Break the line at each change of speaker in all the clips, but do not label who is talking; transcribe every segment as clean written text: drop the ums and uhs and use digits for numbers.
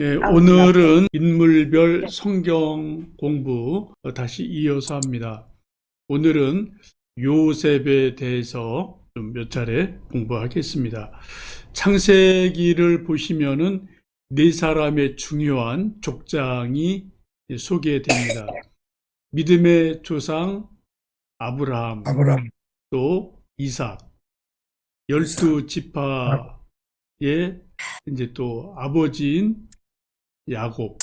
예, 오늘은 인물별 성경 공부 다시 이어서 합니다. 오늘은 요셉에 대해서 좀 몇 차례 공부하겠습니다. 창세기를 보시면은 네 사람의 중요한 족장이 소개됩니다. 믿음의 조상 아브라함,
아브라함,
또 이삭,
이삭,
12지파의 이제 또 아버지인 야곱,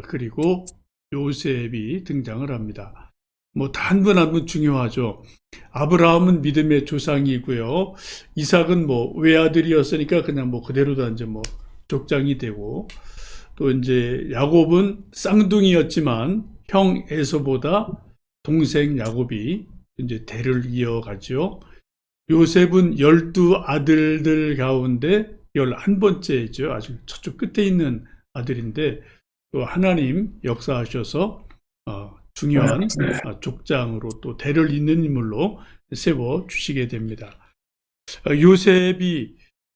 그리고 요셉이 등장을 합니다. 뭐 한 분 한 분 중요하죠. 아브라함은 믿음의 조상이고요. 이삭은 뭐 외아들이었으니까 그냥 뭐 그대로 이제 뭐 족장이 되고, 또 이제 야곱은 쌍둥이였지만 형 에서보다 동생 야곱이 이제 대를 이어가죠. 요셉은 12아들들 가운데 11번째죠. 아주 저쪽 끝에 있는 아들인데 또 하나님 역사하셔서 중요한 족장으로 또 대를 잇는 인물로 세워 주시게 됩니다. 요셉이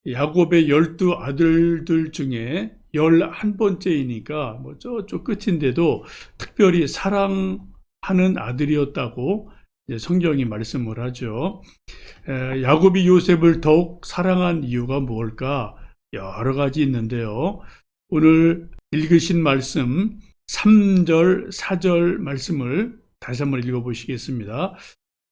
야곱의 12아들들 중에 11번째이니까 뭐 저쪽 끝인데도 특별히 사랑하는 아들이었다고 이제 성경이 말씀을 하죠. 야곱이 요셉을 더욱 사랑한 이유가 뭘까? 여러 가지 있는데요. 오늘 읽으신 말씀 3절, 4절 말씀을 다시 한번 읽어보시겠습니다.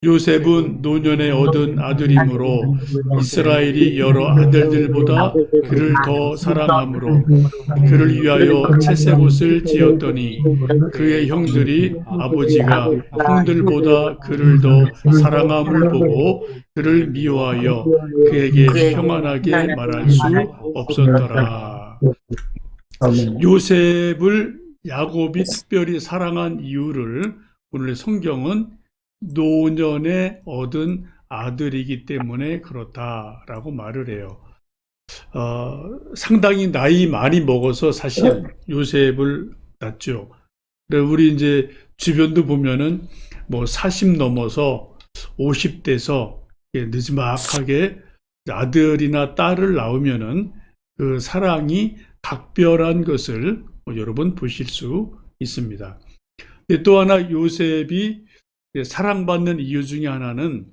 요셉은 노년에 얻은 아들이므로 이스라엘이 여러 아들들보다 그를 더 사랑하므로 그를 위하여 채색 옷을 지었더니 그의 형들이 아버지가 형들보다 그를 더 사랑함을 보고 그를 미워하여 그에게 평안하게 말할 수 없었더라. 요셉을 야곱이 특별히 사랑한 이유를 오늘 성경은 노년에 얻은 아들이기 때문에 그렇다라고 말을 해요. 상당히 나이 많이 먹어서 사실 요셉을 낳죠. 우리 이제 주변도 보면은 뭐 40 넘어서 50대서 느지막하게 아들이나 딸을 낳으면은 그 사랑이 각별한 것을 여러분 보실 수 있습니다. 또 하나 요셉이 사랑받는 이유 중에 하나는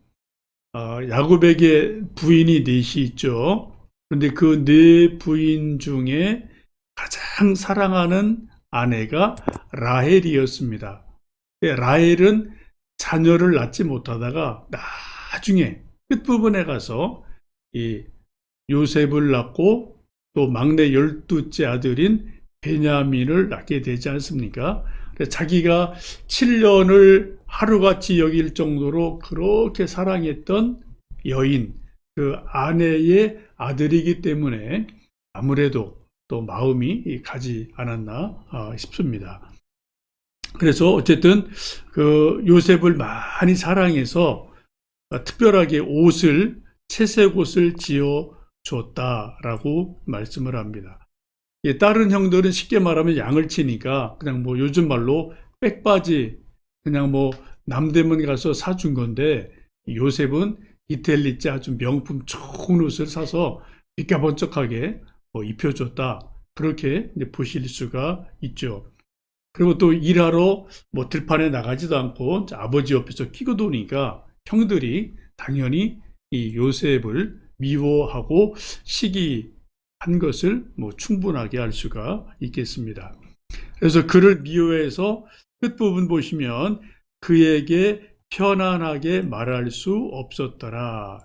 야곱에게 부인이 넷이 있죠. 그런데 그 네 부인 중에 가장 사랑하는 아내가 라헬이었습니다. 라헬은 자녀를 낳지 못하다가 나중에 끝부분에 가서 이 요셉을 낳고 또 막내 12째 아들인 베냐민을 낳게 되지 않습니까? 자기가 7년을 하루같이 여길 정도로 그렇게 사랑했던 여인, 그 아내의 아들이기 때문에 아무래도 또 마음이 가지 않았나 싶습니다. 그래서 어쨌든 그 요셉을 많이 사랑해서 특별하게 채색 옷을 지어 줬다라고 말씀을 합니다. 다른 형들은 쉽게 말하면 양을 치니까 그냥 뭐 요즘 말로 백바지 그냥 뭐 남대문 가서 사준 건데 요셉은 이탈리아 아주 명품 좋은 옷을 사서 삐까번쩍하게 입혀줬다. 그렇게 보실 수가 있죠. 그리고 또 일하러 뭐 들판에 나가지도 않고 아버지 옆에서 끼고 도니까 형들이 당연히 이 요셉을 미워하고 시기한 것을 뭐 충분하게 알 수가 있겠습니다. 그래서 그를 미워해서 끝부분 보시면 그에게 편안하게 말할 수 없었더라.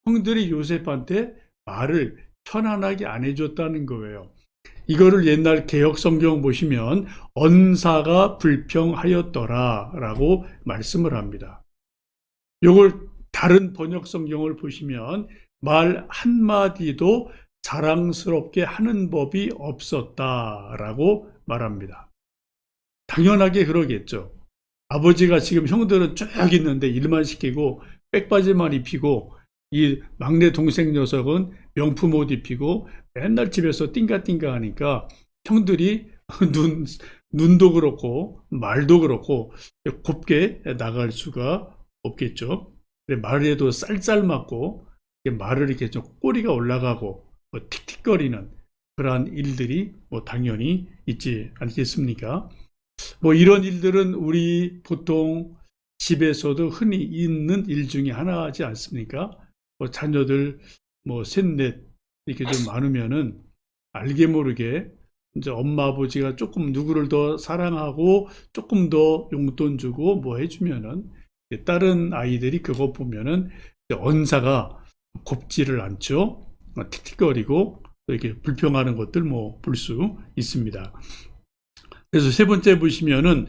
형들이 요셉한테 말을 편안하게 안 해줬다는 거예요. 이거를 옛날 개역 성경 보시면 언사가 불평하였더라 라고 말씀을 합니다. 이걸 다른 번역 성경을 보시면 말 한마디도 자랑스럽게 하는 법이 없었다라고 말합니다. 당연하게 그러겠죠. 아버지가 지금 형들은 쭉 있는데 일만 시키고 백바지만 입히고 이 막내 동생 녀석은 명품 옷 입히고 맨날 집에서 띵가띵가 하니까 형들이 눈도 그렇고 말도 그렇고 곱게 나갈 수가 없겠죠. 말에도 쌀쌀 맞고 말을 이렇게 좀 꼬리가 올라가고 틱틱거리는 그러한 일들이 뭐 당연히 있지 않겠습니까? 뭐 이런 일들은 우리 보통 집에서도 흔히 있는 일 중에 하나지 않습니까? 뭐 자녀들 뭐 셋넷 이렇게 좀 많으면은 알게 모르게 이제 엄마 아버지가 조금 누구를 더 사랑하고 조금 더 용돈 주고 뭐 해주면은 다른 아이들이 그거 보면은 언사가 곱지를 않죠. 틱틱거리고 또 이렇게 불평하는 것들 뭐 볼 수 있습니다. 그래서 세 번째 보시면은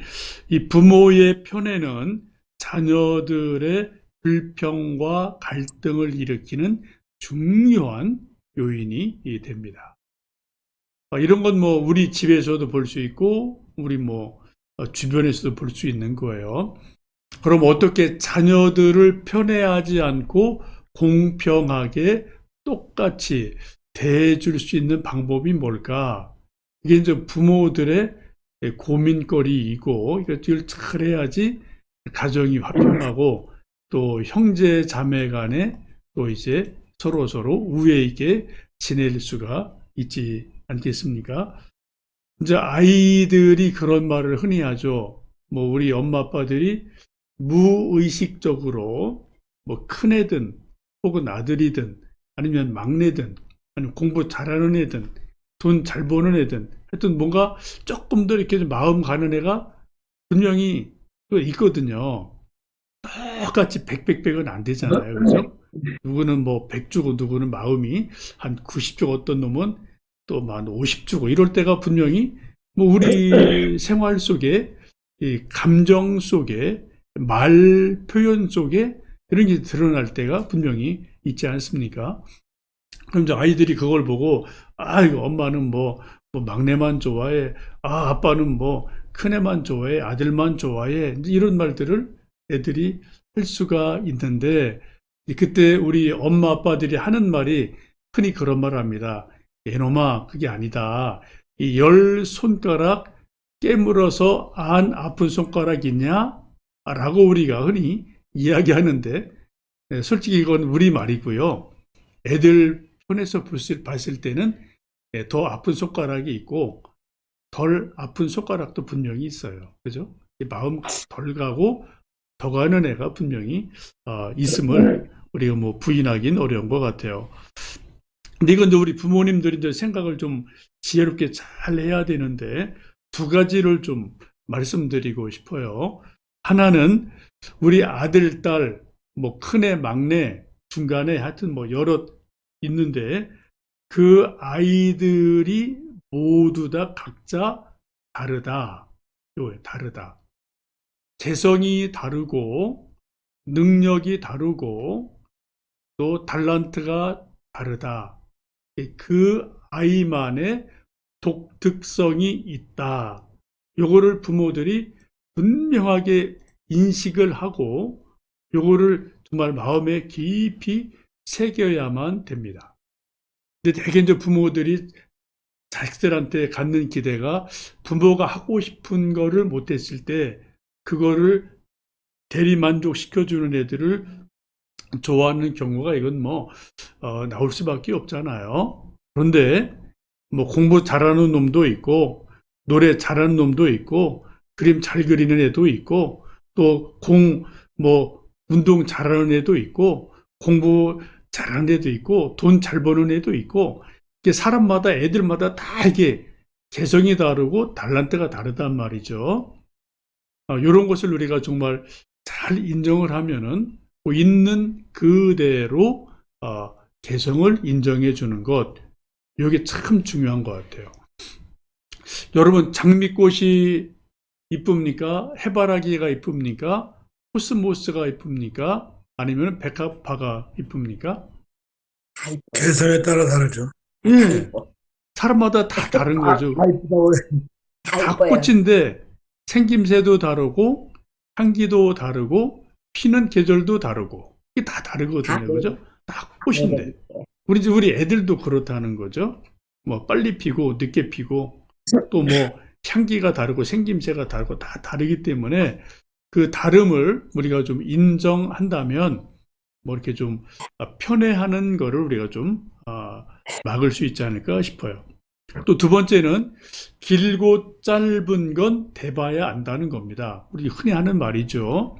이 부모의 편애는 자녀들의 불평과 갈등을 일으키는 중요한 요인이 됩니다. 이런 건 뭐 우리 집에서도 볼 수 있고 우리 뭐 주변에서도 볼 수 있는 거예요. 그럼 어떻게 자녀들을 편애하지 않고 공평하게 똑같이 대해줄 수 있는 방법이 뭘까? 이게 이제 부모들의 고민거리이고 이것을 잘 해야지 가정이 화평하고 또 형제 자매 간에 또 이제 서로 우애 있게 지낼 수가 있지 않겠습니까? 이제 아이들이 그런 말을 흔히 하죠. 뭐 우리 엄마 아빠들이 무의식적으로 뭐 큰애든 혹은 아들이든 아니면 막내든 아니면 공부 잘하는 애든 돈 잘 버는 애든 하여튼 뭔가 조금 더 이렇게 마음 가는 애가 분명히 또 있거든요. 똑같이 백백백은 안 되잖아요. 그죠? 누구는 뭐 100 주고 누구는 마음이 한 90 주고 어떤 놈은 또 만 50 주고 이럴 때가 분명히 뭐 우리 생활 속에 이 감정 속에 말 표현 속에 이런 게 드러날 때가 분명히 있지 않습니까? 그럼 이제 아이들이 그걸 보고 이거 엄마는 뭐 막내만 좋아해. 아빠는 뭐 큰애만 좋아해. 아들만 좋아해. 이제 이런 말들을 애들이 할 수가 있는데 그때 우리 엄마 아빠들이 하는 말이 흔히 그런 말을 합니다. 얘놈아 그게 아니다. 이 10손가락 깨물어서 안 아픈 손가락 있냐? 라고 우리가 흔히 이야기하는데 솔직히 이건 우리 말이고요. 애들 손에서 봤을 때는 더 아픈 손가락이 있고 덜 아픈 손가락도 분명히 있어요. 그죠? 마음 덜 가고 더 가는 애가 분명히 있음을 우리가 뭐 부인하기는 어려운 것 같아요. 근데 이건 이제 우리 부모님들이 이제 생각을 좀 지혜롭게 잘 해야 되는데 두 가지를 좀 말씀드리고 싶어요. 하나는 우리 아들, 딸, 뭐 큰애, 막내, 중간에 하여튼 뭐 여러 있는데 그 아이들이 모두 다 각자 다르다. 다르다. 재성이 다르고 능력이 다르고 또 달란트가 다르다. 그 아이만의 독특성이 있다. 요거를 부모들이 분명하게 인식을 하고 요거를 정말 마음에 깊이 새겨야만 됩니다. 근데 대개 이제 부모들이 자식들한테 갖는 기대가 부모가 하고 싶은 거를 못했을 때 그거를 대리 만족시켜주는 애들을 좋아하는 경우가 이건 뭐 나올 수밖에 없잖아요. 그런데 뭐 공부 잘하는 놈도 있고 노래 잘하는 놈도 있고 그림 잘 그리는 애도 있고 또 뭐 운동 잘하는 애도 있고 공부 잘하는 애도 있고 돈 잘 버는 애도 있고 이게 사람마다 애들마다 다 이게 개성이 다르고 달란트가 다르단 말이죠. 이런 것을 우리가 정말 잘 인정을 하면은 뭐 있는 그대로 개성을 인정해 주는 것, 이게 참 중요한 것 같아요. 여러분 장미꽃이 이쁩니까? 해바라기가 이쁩니까? 코스모스가 이쁩니까? 아니면 백합화가 이쁩니까?
다 이뻐요.
개성에 따라 다르죠.
다
예,
이뻐.
사람마다 다 다른 거죠.
다 이쁘다고 그래. 다
다
이뻐요.
꽃인데 생김새도 다르고 향기도 다르고 피는 계절도 다르고 이게 다 다르거든요. 그죠? 다 꽃인데 우리 애들도 그렇다는 거죠. 뭐 빨리 피고 늦게 피고 또 뭐 향기가 다르고 생김새가 다르고 다 다르기 때문에 그 다름을 우리가 좀 인정한다면 뭐 이렇게 좀 편애하는 거를 우리가 좀 막을 수 있지 않을까 싶어요. 또 두 번째는 길고 짧은 건 대봐야 안다는 겁니다. 우리 흔히 하는 말이죠.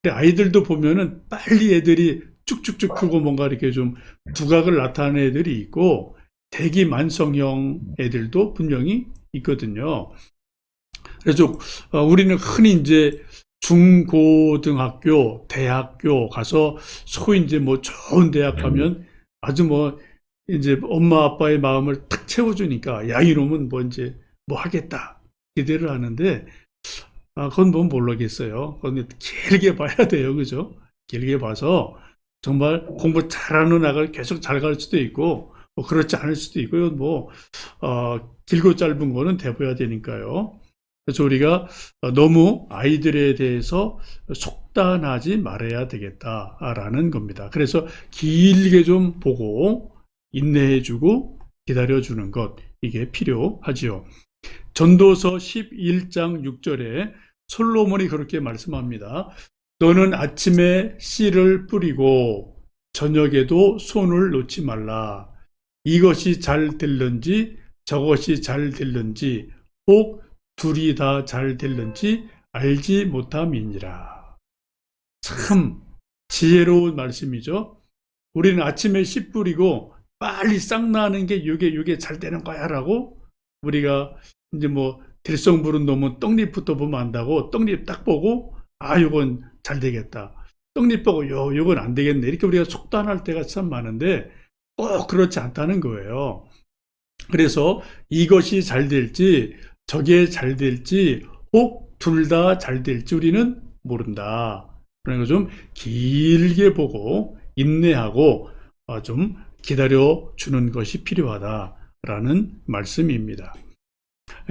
근데 아이들도 보면은 빨리 애들이 쭉쭉쭉 크고 뭔가 이렇게 좀 두각을 나타내는 애들이 있고 대기만성형 애들도 분명히 있거든요. 그래서 우리는 흔히 이제 중고등학교, 대학교 가서 소위 이제 뭐 좋은 대학 가면 아주 뭐 이제 엄마 아빠의 마음을 탁 채워주니까 야 이놈은 뭐 이제 뭐 하겠다 기대를 하는데 그건 뭐 모르겠어요. 그건 길게 봐야 돼요, 그죠? 길게 봐서 정말 공부 잘하는 아이가 계속 잘 갈 수도 있고 뭐 그렇지 않을 수도 있고 이건 뭐 길고 짧은 거는 대봐야 되니까요. 그래서 우리가 너무 아이들에 대해서 속단하지 말아야 되겠다라는 겁니다. 그래서 길게 좀 보고 인내해주고 기다려주는 것 이게 필요하지요. 전도서 11장 6절에 솔로몬이 그렇게 말씀합니다. 너는 아침에 씨를 뿌리고 저녁에도 손을 놓지 말라. 이것이 잘 될는지 저것이 잘 될는지 혹 둘이 다 잘 될는지 알지 못함이니라. 참 지혜로운 말씀이죠. 우리는 아침에 씨 뿌리고 빨리 싹 나는 게 이게 잘 되는 거야라고 우리가 이제 뭐 들성 부른 놈은 떡잎부터 보면 안다고 떡잎 딱 보고 요건 잘 되겠다. 떡잎 보고 요건 안 되겠네. 이렇게 우리가 속단할 때가 참 많은데 꼭 그렇지 않다는 거예요. 그래서 이것이 잘 될지 저게 잘 될지 혹 둘 다 잘 될지 우리는 모른다. 그러니까 좀 길게 보고 인내하고 좀 기다려 주는 것이 필요하다라는 말씀입니다.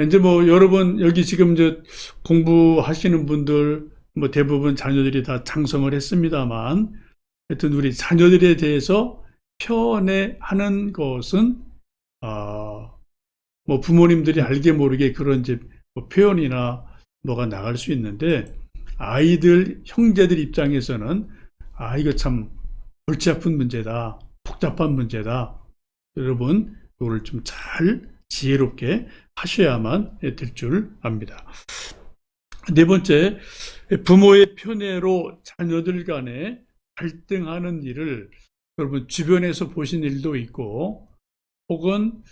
이제 뭐 여러분 여기 지금 이제 공부하시는 분들 뭐 대부분 자녀들이 다 장성을 했습니다만 하여튼 우리 자녀들에 대해서 편애하는 것은 뭐 부모님들이 알게 모르게 그런 이제 뭐 표현이나 뭐가 나갈 수 있는데 아이들 형제들 입장에서는 이거 참 골치 아픈 문제다, 복잡한 문제다. 여러분 이거를 좀 잘 지혜롭게 하셔야만 될 줄 압니다. 네 번째, 부모의 편애로 자녀들 간에 갈등하는 일을 여러분 주변에서 보신 일도 있고 혹은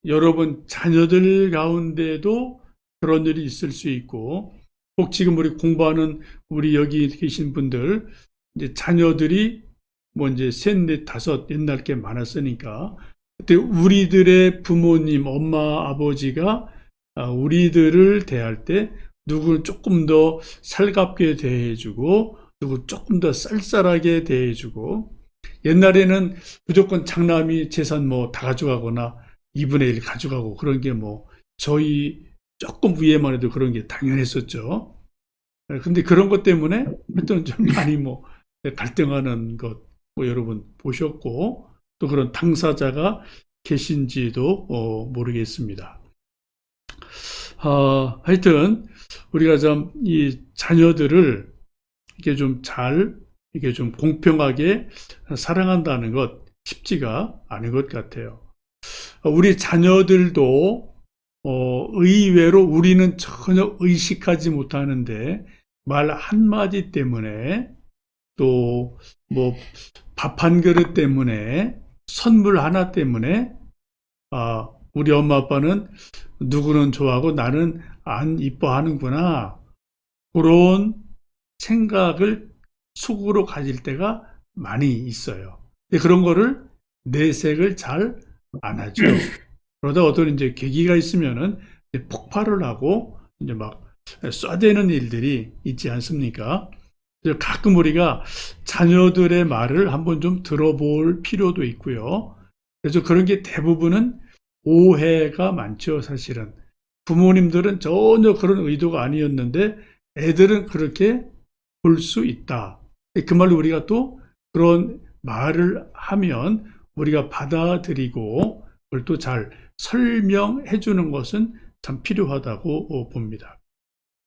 여러분 자녀들 가운데도 그런 일이 있을 수 있고 혹 지금 우리 공부하는 우리 여기 계신 분들 이제 자녀들이 뭐 이제 셋, 넷, 다섯 옛날 게 많았으니까 그때 우리들의 부모님, 엄마, 아버지가 우리들을 대할 때 누구는 조금 더 살갑게 대해주고 누구 조금 더 쌀쌀하게 대해주고 옛날에는 무조건 장남이 재산 뭐 다 가져가거나 2분의 1 가져가고 그런 게 뭐 저희 조금 위에만 해도 그런 게 당연했었죠. 근데 그런 것 때문에 하여튼 좀 많이 뭐 갈등하는 것 뭐 여러분 보셨고 또 그런 당사자가 계신지도 모르겠습니다. 하여튼 우리가 좀 이 자녀들을 이게 좀 잘 이게 좀 공평하게 사랑한다는 것 쉽지가 않은 것 같아요. 우리 자녀들도 의외로 우리는 전혀 의식하지 못하는데 말 한마디 때문에 또 뭐 밥 한 그릇 때문에 선물 하나 때문에 우리 엄마 아빠는 누구는 좋아하고 나는 안 이뻐하는구나 그런 생각을 속으로 가질 때가 많이 있어요. 근데 그런 거를 내색을 잘 안 하죠. 그러다 어떤 이제 계기가 있으면은 폭발을 하고 이제 막 쏴대는 일들이 있지 않습니까? 그래서 가끔 우리가 자녀들의 말을 한번 좀 들어볼 필요도 있고요. 그래서 그런 게 대부분은 오해가 많죠, 사실은. 부모님들은 전혀 그런 의도가 아니었는데 애들은 그렇게 볼 수 있다. 그 말로 우리가 또 그런 말을 하면 우리가 받아들이고 그걸 또 잘 설명해 주는 것은 참 필요하다고 봅니다.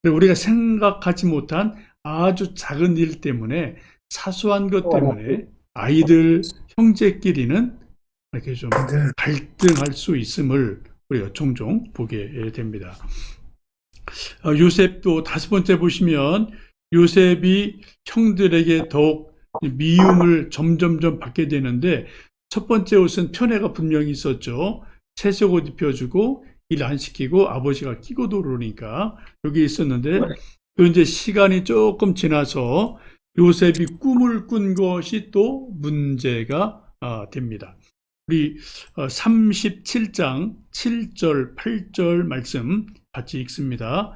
그리고 우리가 생각하지 못한 아주 작은 일 때문에 사소한 것 때문에 아이들 형제끼리는 이렇게 좀 갈등할 수 있음을 우리가 종종 보게 됩니다. 요셉도 다섯 번째 보시면 요셉이 형들에게 더욱 미움을 점점점 받게 되는데 첫 번째 옷은 편애가 분명히 있었죠. 채색 옷 입혀주고 일 안 시키고 아버지가 끼고 들어오니까 여기 있었는데 또 이제 시간이 조금 지나서 요셉이 꿈을 꾼 것이 또 문제가 됩니다. 우리 37장 7절 8절 말씀 같이 읽습니다.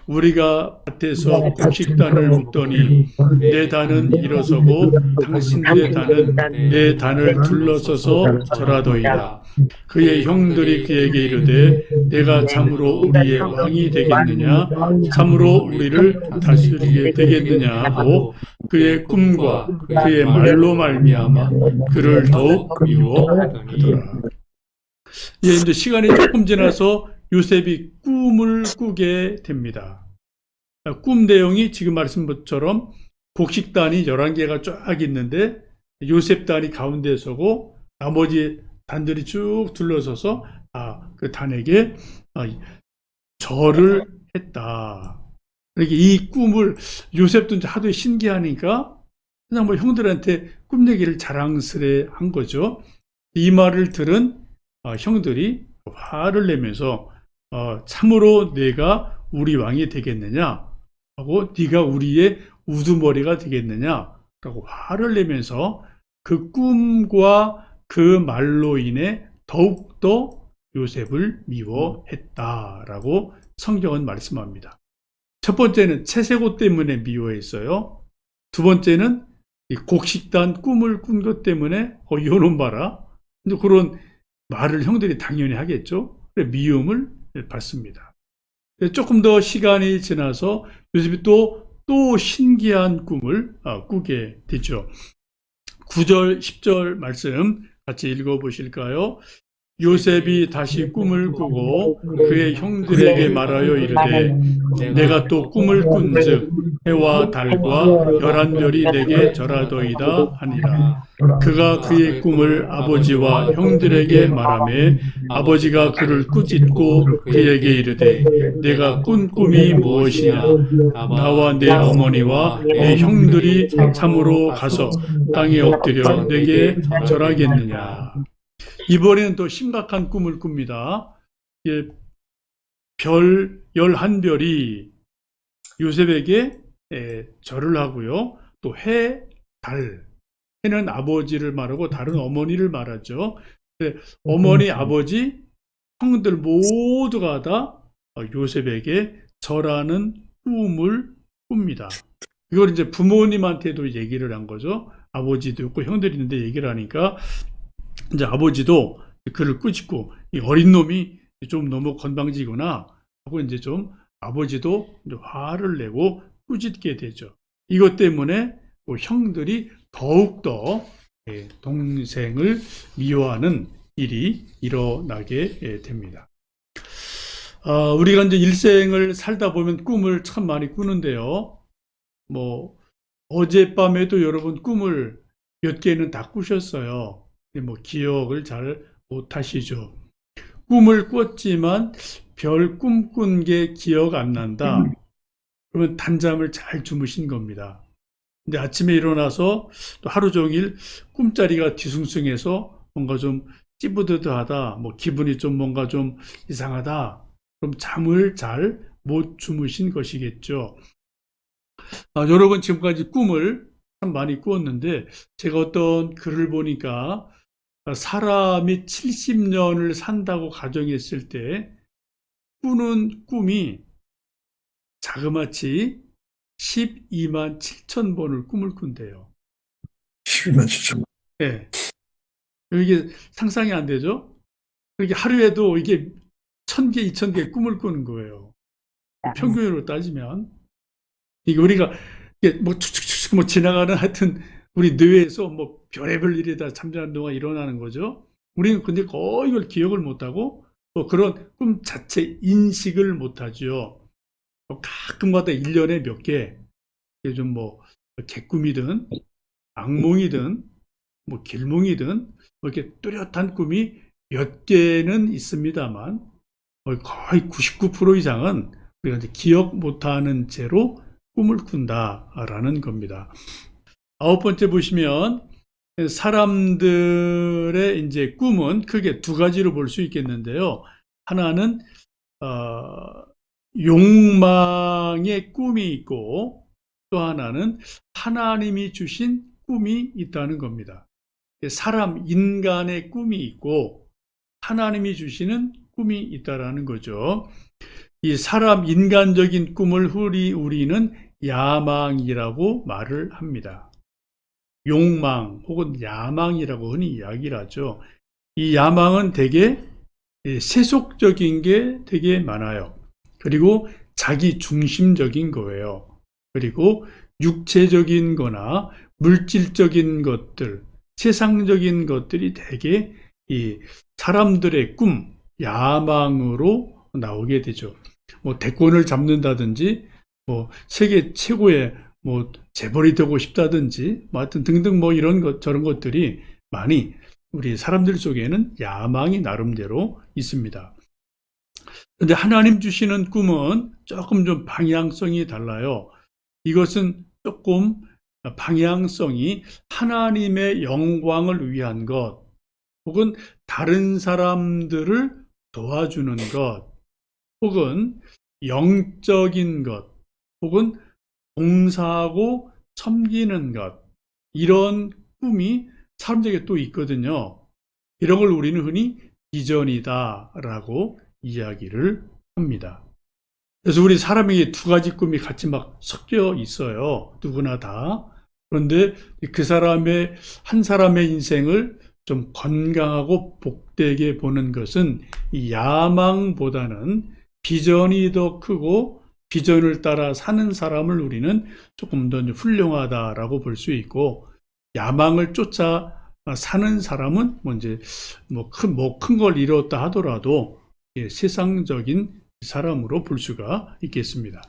우리가 밭에서 곡식단을 묶더니 내 단은 일어서고 당신들의 단은 내 단을 둘러서서 절하더이다. 그의 형들이 그에게 이르되 내가 참으로 우리의 왕이 되겠느냐 참으로 우리를 다스리게 되겠느냐 하고 그의 꿈과 그의 말로 말미암아 그를 더욱 미워하더라. 이제 시간이 조금 지나서 요셉이 꿈을 꾸게 됩니다. 꿈 내용이 지금 말씀한 것처럼 곡식단이 11개가 쫙 있는데 요셉 단이 가운데 서고 나머지 단들이 쭉 둘러서서 그 단에게 절을 했다. 그러니까 이 꿈을 요셉도 이제 하도 신기하니까 그냥 뭐 형들한테 꿈 얘기를 자랑스레 한 거죠. 이 말을 들은 형들이 화를 내면서 참으로 내가 우리 왕이 되겠느냐 하고 네가 우리의 우두머리가 되겠느냐 라고 화를 내면서 그 꿈과 그 말로 인해 더욱더 요셉을 미워했다라고 성경은 말씀합니다. 첫 번째는 채색옷 때문에 미워했어요. 두 번째는 이 곡식단 꿈을 꾼 것 때문에 이놈 봐라. 그런 말을 형들이 당연히 하겠죠. 미움을 받습니다. 조금 더 시간이 지나서 요셉이 또 신기한 꿈을 꾸게 되죠. 9절, 10절 말씀 같이 읽어보실까요? 요셉이 다시 꿈을 꾸고 그의 형들에게 말하여 이르되 내가 또 꿈을 꾼즉 해와 달과 11별이 내게 절하더이다 하니라. 그가 그의 꿈을 아버지와 형들에게 말하매 아버지가 그를 꾸짖고 그에게 이르되 내가 꾼 꿈이 무엇이냐 나와 내 어머니와 내 형들이 참으로 가서 땅에 엎드려 내게 절하겠느냐. 이번에는 더 심각한 꿈을 꿉니다. 별 11별이 요셉에게 절을 하고요. 또 해, 달. 해는 아버지를 말하고 달은 어머니를 말하죠. 어머니, 아버지, 형들 모두가 다 요셉에게 절하는 꿈을 꿉니다. 이걸 이제 부모님한테도 얘기를 한 거죠. 아버지도 있고 형들이 있는데 얘기를 하니까 이제 아버지도 그를 꾸짖고 이 어린 놈이 좀 너무 건방지구나 하고 이제 좀 아버지도 이제 화를 내고 꾸짖게 되죠. 이것 때문에 형들이 더욱더 동생을 미워하는 일이 일어나게 됩니다. 우리가 이제 일생을 살다 보면 꿈을 참 많이 꾸는데요. 뭐 어젯밤에도 여러분 꿈을 몇 개는 다 꾸셨어요. 뭐 기억을 잘 못하시죠. 꿈을 꿨지만 별 꿈 꾼 게 기억 안 난다. 그러면 단잠을 잘 주무신 겁니다. 근데 아침에 일어나서 또 하루 종일 꿈자리가 뒤숭숭해서 뭔가 좀 찌부드드하다, 뭐 기분이 좀 뭔가 좀 이상하다. 그럼 잠을 잘 못 주무신 것이겠죠. 여러분 지금까지 꿈을 참 많이 꾸었는데 제가 어떤 글을 보니까 사람이 70년을 산다고 가정했을 때 꾸는 꿈이 자그마치 12만 7천 번을 꿈을 꾼대요.
12만 7천.
네. 이게 상상이 안 되죠? 이게 하루에도 이게 1000개, 2000개 꿈을 꾸는 거예요. 평균으로 따지면. 이게 우리가 이게 뭐 축축축 뭐 지나가는 하여튼 우리 뇌에서 뭐 별의별 일이 다 잠자는 동안 일어나는 거죠. 우리는 근데 거의 이걸 기억을 못하고 뭐 그런 꿈 자체 인식을 못하죠. 가끔가다 1년에 몇 개, 좀 뭐 개꿈이든 악몽이든 뭐 길몽이든 뭐 이렇게 뚜렷한 꿈이 몇 개는 있습니다만 거의 99% 이상은 우리가 이제 기억 못하는 채로 꿈을 꾼다라는 겁니다. 아홉 번째 보시면 사람들의 이제 꿈은 크게 두 가지로 볼 수 있겠는데요. 하나는 욕망의 꿈이 있고 또 하나는 하나님이 주신 꿈이 있다는 겁니다. 사람, 인간의 꿈이 있고 하나님이 주시는 꿈이 있다라는 거죠. 이 사람, 인간적인 꿈을 우리는 야망이라고 말을 합니다. 욕망 혹은 야망이라고 흔히 이야기를 하죠. 이 야망은 되게 세속적인 게 되게 많아요. 그리고 자기 중심적인 거예요. 그리고 육체적인 거나 물질적인 것들, 세상적인 것들이 되게 이 사람들의 꿈, 야망으로 나오게 되죠. 뭐 대권을 잡는다든지, 뭐 세계 최고의 뭐 재벌이 되고 싶다든지, 뭐 하여튼 등등 뭐 이런 것 저런 것들이 많이 우리 사람들 속에는 야망이 나름대로 있습니다. 그런데 하나님 주시는 꿈은 조금 좀 방향성이 달라요. 이것은 조금 방향성이 하나님의 영광을 위한 것, 혹은 다른 사람들을 도와주는 것, 혹은 영적인 것, 혹은 봉사하고 섬기는 것, 이런 꿈이 사람들에게 또 있거든요. 이런 걸 우리는 흔히 비전이다라고 이야기를 합니다. 그래서 우리 사람에게 두 가지 꿈이 같이 막 섞여 있어요. 누구나 다. 그런데 한 사람의 인생을 좀 건강하고 복되게 보는 것은 이 야망보다는 비전이 더 크고 비전을 따라 사는 사람을 우리는 조금 더 훌륭하다라고 볼 수 있고, 야망을 쫓아 사는 사람은 큰 걸 이뤘다 하더라도 세상적인 사람으로 볼 수가 있겠습니다.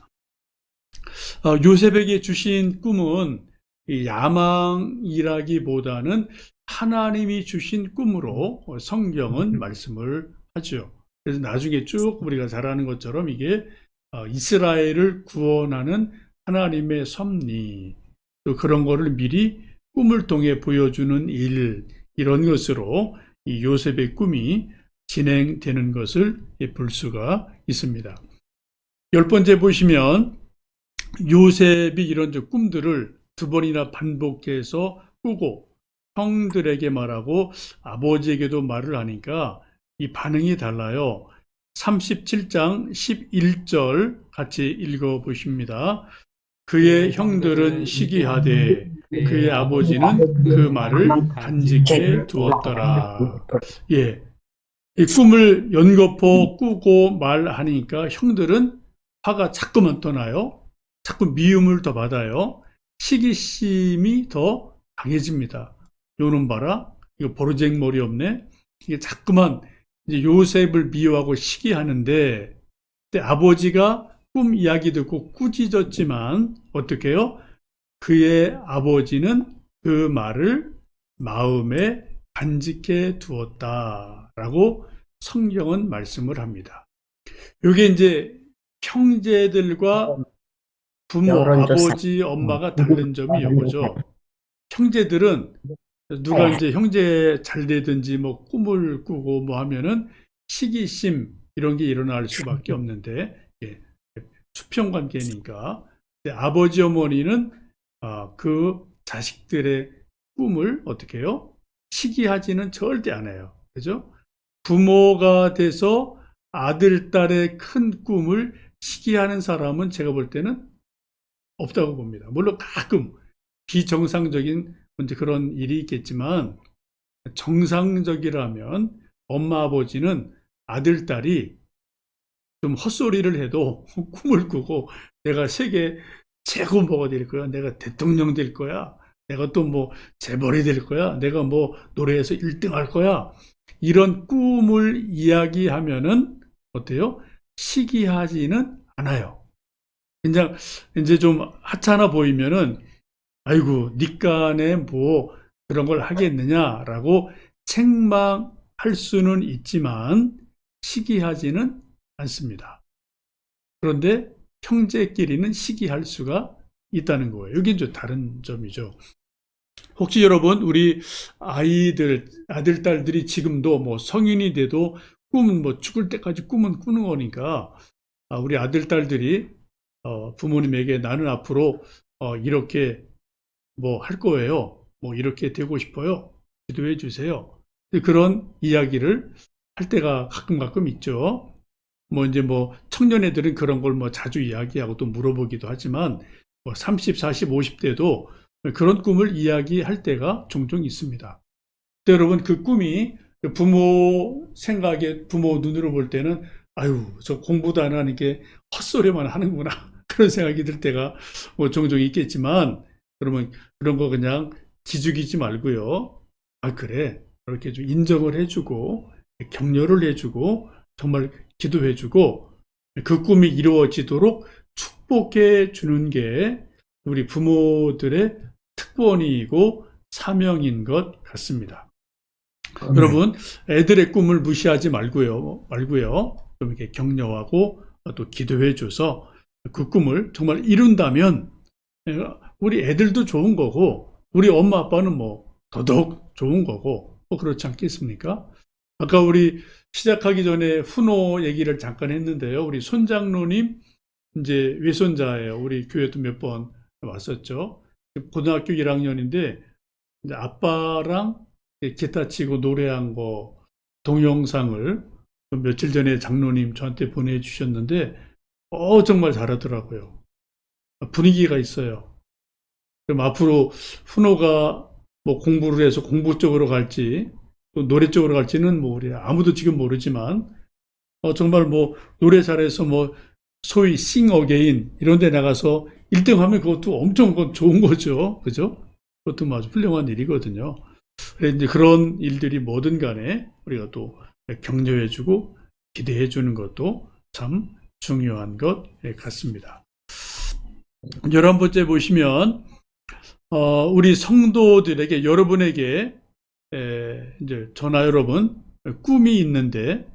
요셉에게 주신 꿈은 야망이라기보다는 하나님이 주신 꿈으로 성경은 말씀을 하죠. 그래서 나중에 쭉 우리가 잘 아는 것처럼 이게 이스라엘을 구원하는 하나님의 섭리, 또 그런 거를 미리 꿈을 통해 보여주는 일, 이런 것으로 이 요셉의 꿈이 진행되는 것을 볼 수가 있습니다. 10번째 보시면 요셉이 이런 꿈들을 두 번이나 반복해서 꾸고 형들에게 말하고 아버지에게도 말을 하니까 이 반응이 달라요. 37장 11절 같이 읽어보십니다. 그의 형들은 시기하되 그의 아버지는 그 말을 간직해 두었더라. 예, 이 꿈을 연거푸 꾸고 말하니까 형들은 화가 자꾸만 더 나요. 자꾸 미움을 더 받아요. 시기심이 더 강해집니다. 요놈 봐라, 이거 버르쟁머리 없네. 이게 자꾸만 이제 요셉을 미워하고 시기하는데, 그때 아버지가 꿈 이야기 듣고 꾸짖었지만 어떻게 해요? 그의 아버지는 그 말을 마음에 간직해 두었다라고 성경은 말씀을 합니다. 이게 이제 형제들과 부모, 아버지, 엄마가 다른 점이 이거죠. 형제들은 누가 이제 형제 잘 되든지 뭐 꿈을 꾸고 뭐 하면은 시기심 이런 게 일어날 수밖에 없는데, 수평 관계니까. 아버지, 어머니는 그 자식들의 꿈을 어떻게 해요? 시기하지는 절대 안 해요. 그죠? 부모가 돼서 아들, 딸의 큰 꿈을 시기하는 사람은 제가 볼 때는 없다고 봅니다. 물론 가끔 비정상적인 그런 일이 있겠지만, 정상적이라면 엄마, 아버지는 아들, 딸이 좀 헛소리를 해도 꿈을 꾸고 내가 세계 최고 뭐가 될 거야, 내가 대통령 될 거야, 내가 또 뭐 재벌이 될 거야, 내가 뭐 노래에서 1등 할 거야, 이런 꿈을 이야기하면은 어때요? 시기하지는 않아요. 그냥 이제 좀 하찮아 보이면은 아이고 니까네 뭐 그런 걸 하겠느냐라고 책망 할 수는 있지만 시기하지는 않습니다. 그런데 형제끼리는 시기할 수가 있다는 거예요. 이게 이제 다른 점이죠. 혹시 여러분, 우리 아이들, 아들, 딸들이 지금도 뭐 성인이 돼도 꿈은 뭐 죽을 때까지 꿈은 꾸는 거니까, 우리 아들, 딸들이 부모님에게 나는 앞으로 이렇게 뭐 할 거예요. 뭐 이렇게 되고 싶어요. 기도해 주세요. 그런 이야기를 할 때가 가끔 있죠. 뭐 이제 뭐 청년애들은 그런 걸 뭐 자주 이야기하고 또 물어보기도 하지만 뭐 30, 40, 50대도 그런 꿈을 이야기할 때가 종종 있습니다. 근데 여러분, 그 꿈이 부모 생각에, 부모 눈으로 볼 때는 아유, 저 공부도 안 하는 게 헛소리만 하는구나 그런 생각이 들 때가 뭐 종종 있겠지만, 여러분 그런 거 그냥 기죽이지 말고요. 아, 그래, 이렇게 좀 인정을 해주고 격려를 해주고 정말 기도해주고 그 꿈이 이루어지도록 축복해 주는 게 우리 부모들의 특권이고 사명인 것 같습니다.
아멘.
여러분, 애들의 꿈을 무시하지 말고요. 좀 이렇게 격려하고 또 기도해줘서 그 꿈을 정말 이룬다면 우리 애들도 좋은 거고 우리 엄마 아빠는 뭐 더더욱 좋은 거고 뭐 그렇지 않겠습니까? 아까 우리 시작하기 전에 훈호 얘기를 잠깐 했는데요. 우리 손장로님 이제 외손자예요. 우리 교회도 몇 번 왔었죠. 고등학교 1학년인데 이제 아빠랑 기타 치고 노래한 거 동영상을 며칠 전에 장로님 저한테 보내주셨는데 정말 잘하더라고요. 분위기가 있어요. 그럼 앞으로 훈호가 뭐 공부를 해서 공부 쪽으로 갈지 또 노래 쪽으로 갈지는 뭐 우리 아무도 지금 모르지만 정말 뭐 노래 잘해서 뭐 소위 싱 어게인 이런 데 나가서 1등 하면 그것도 엄청 좋은 거죠. 그죠? 그것도 아주 훌륭한 일이거든요. 그래서 이제 그런 일들이 뭐든 간에 우리가 또 격려해주고 기대해주는 것도 참 중요한 것 같습니다. 11번째 보시면, 우리 성도들에게, 여러분에게, 이제 저나 여러분, 꿈이 있는데,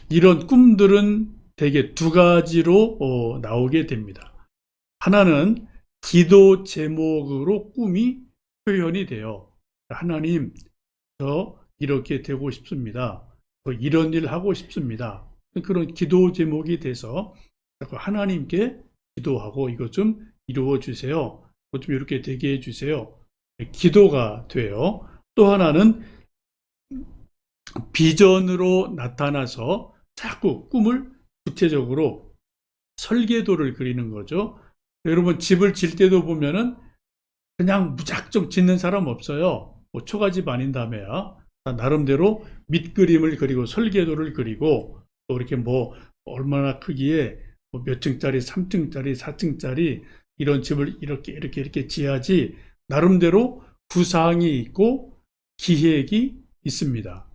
이런 꿈들은 대개 두 가지로 나오게 됩니다. 하나는 기도 제목으로 꿈이 표현이 돼요. 하나님, 저 이렇게 되고 싶습니다. 이런 일 하고 싶습니다. 그런 기도 제목이 돼서 하나님께 기도하고 이것 좀 이루어 주세요. 이것 좀 이렇게 되게 해 주세요. 기도가 돼요. 또 하나는 비전으로 나타나서 자꾸 꿈을 구체적으로 설계도를 그리는 거죠. 여러분 집을 질 때도 보면은 그냥 무작정 짓는 사람 없어요. 뭐 초가집 아닌 다음에야 나름대로 밑그림을 그리고 설계도를 그리고 또 이렇게 뭐 얼마나 크기에 뭐몇 층짜리, 3층짜리, 4층짜리 이런 집을 이렇게 지어야지 나름대로 구상이 있고 기획이 있습니다.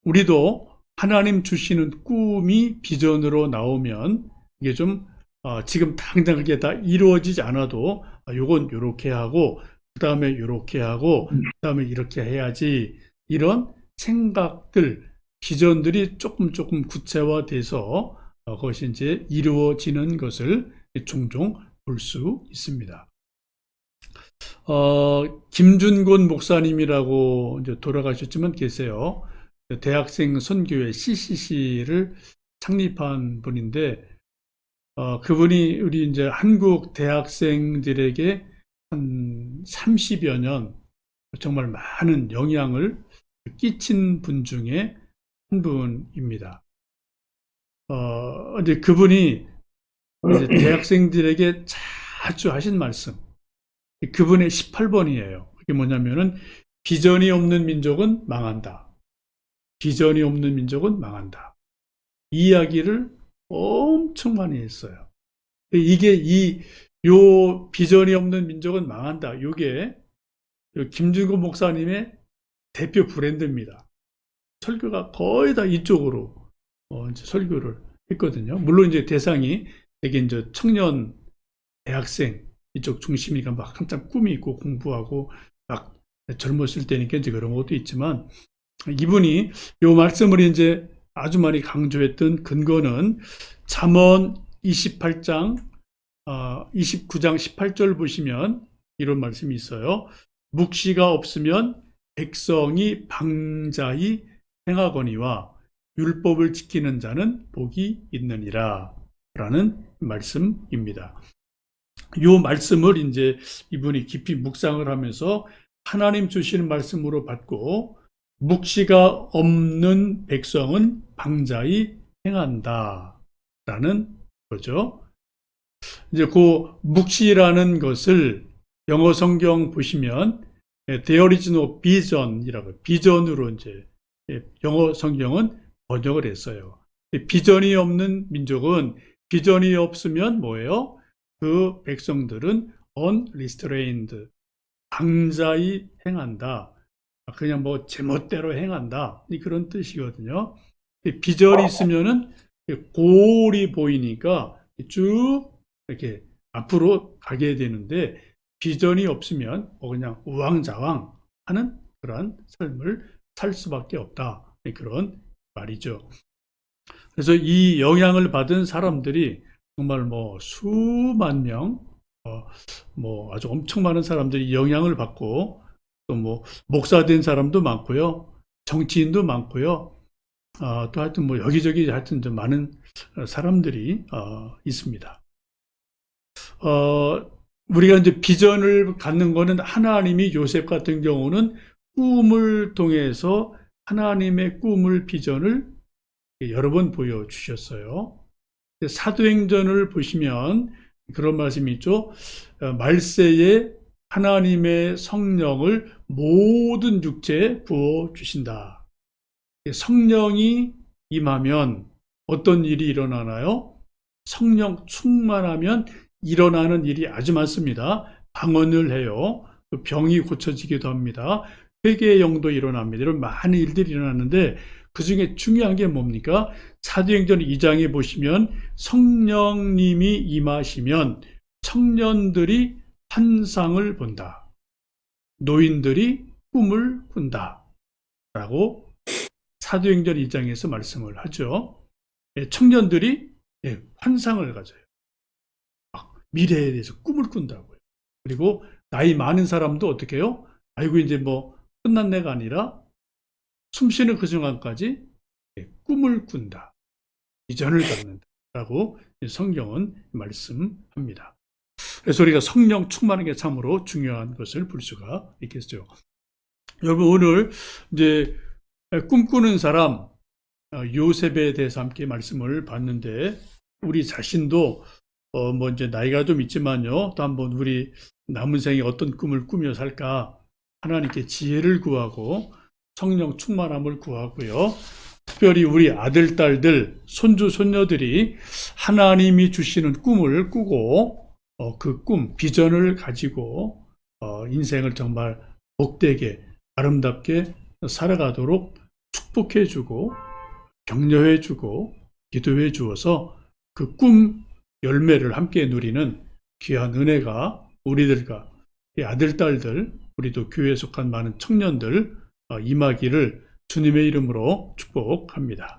우리도 하나님 주시는 꿈이 비전으로 나오면 이게 좀 지금 당장 그게 다 이루어지지 않아도 요건 요렇게 하고 그 다음에 요렇게 하고 그 다음에 이렇게 해야지 이런 생각들, 비전들이 조금 구체화돼서 그것이 이제 이루어지는 것을 종종 볼 수 있습니다. 김준곤 목사님이라고 이제 돌아가셨지만 계세요. 대학생 선교회 CCC를 창립한 분인데, 그분이 우리 이제 한국 대학생들에게 한 30여 년 정말 많은 영향을 끼친 분 중에 한 분입니다. 이제 그분이 이제 대학생들에게 자주 하신 말씀, 그분의 18번이에요. 그게 뭐냐면은 비전이 없는 민족은 망한다. 비전이 없는 민족은 망한다. 이 이야기를 엄청 많이 했어요. 이게 요 비전이 없는 민족은 망한다. 요게 김준곤 목사님의 대표 브랜드입니다. 설교가 거의 다 이쪽으로 이제 설교를 했거든요. 물론 이제 대상이 되게 이제 청년 대학생 이쪽 중심이니까 막 한참 꿈이 있고 공부하고 막 젊었을 때니까 이제 그런 것도 있지만 이분이 이 말씀을 이제 아주 많이 강조했던 근거는 잠언 28장 29장 18절 보시면 이런 말씀이 있어요. 묵시가 없으면 백성이 방자히 행하거니와 율법을 지키는 자는 복이 있느니라 라는 말씀입니다. 이 말씀을 이제 이분이 깊이 묵상을 하면서 하나님 주시는 말씀으로 받고 묵시가 없는 백성은 방자히 행한다 라는 거죠. 이제 그 묵시라는 것을 영어 성경 보시면 There is no vision이라고 비전으로 이제 영어 성경은 번역을 했어요. 비전이 없는 민족은 비전이 없으면 뭐예요? 그 백성들은 unrestrained 방자히 행한다. 그냥 뭐 제멋대로 행한다. 그런 뜻이거든요. 비전이 있으면은 골이 보이니까 쭉 이렇게 앞으로 가게 되는데 비전이 없으면 그냥 우왕좌왕 하는 그런 삶을 살 수밖에 없다. 그런 말이죠. 그래서 이 영향을 받은 사람들이 정말 뭐 수만 명, 뭐 아주 엄청 많은 사람들이 영향을 받고 또 뭐 목사 된 사람도 많고요, 정치인도 많고요, 또 하여튼 뭐 여기저기 하여튼 좀 많은 사람들이 있습니다. 우리가 이제 비전을 갖는 거는 하나님이 요셉 같은 경우는 꿈을 통해서 하나님의 꿈을 비전을 여러 번 보여주셨어요. 사도행전을 보시면 그런 말씀이 있죠. 말세에 하나님의 성령을 모든 육체에 부어주신다. 성령이 임하면 어떤 일이 일어나나요? 성령 충만하면 일어나는 일이 아주 많습니다. 방언을 해요. 병이 고쳐지기도 합니다. 회개의 영도 일어납니다. 이런 많은 일들이 일어나는데 그 중에 중요한 게 뭡니까? 사도행전 2장에 보시면 성령님이 임하시면 청년들이 환상을 본다. 노인들이 꿈을 꾼다. 라고 사도행전 2장에서 말씀을 하죠. 청년들이 환상을 가져요. 미래에 대해서 꿈을 꾼다고요. 그리고 나이 많은 사람도 어떻게 해요? 아이고 이제 뭐 끝난 내가 아니라 숨쉬는 그 순간까지 꿈을 꾼다. 비전을 갖는다. 라고 성경은 말씀합니다. 그래서 우리가 성령 충만한 게 참으로 중요한 것을 볼 수가 있겠죠. 여러분 오늘 이제 꿈꾸는 사람 요셉에 대해서 함께 말씀을 봤는데 우리 자신도 뭐 이제 나이가 좀 있지만요. 또 한번 우리 남은 생에 어떤 꿈을 꾸며 살까 하나님께 지혜를 구하고 성령 충만함을 구하고요. 특별히 우리 아들, 딸들, 손주, 손녀들이 하나님이 주시는 꿈을 꾸고 그 꿈, 비전을 가지고 인생을 정말 복되게 아름답게 살아가도록 축복해주고 격려해주고 기도해 주어서 그 꿈 열매를 함께 누리는 귀한 은혜가 우리들과 아들, 딸들, 우리도 교회에 속한 많은 청년들 임하기를 주님의 이름으로 축복합니다.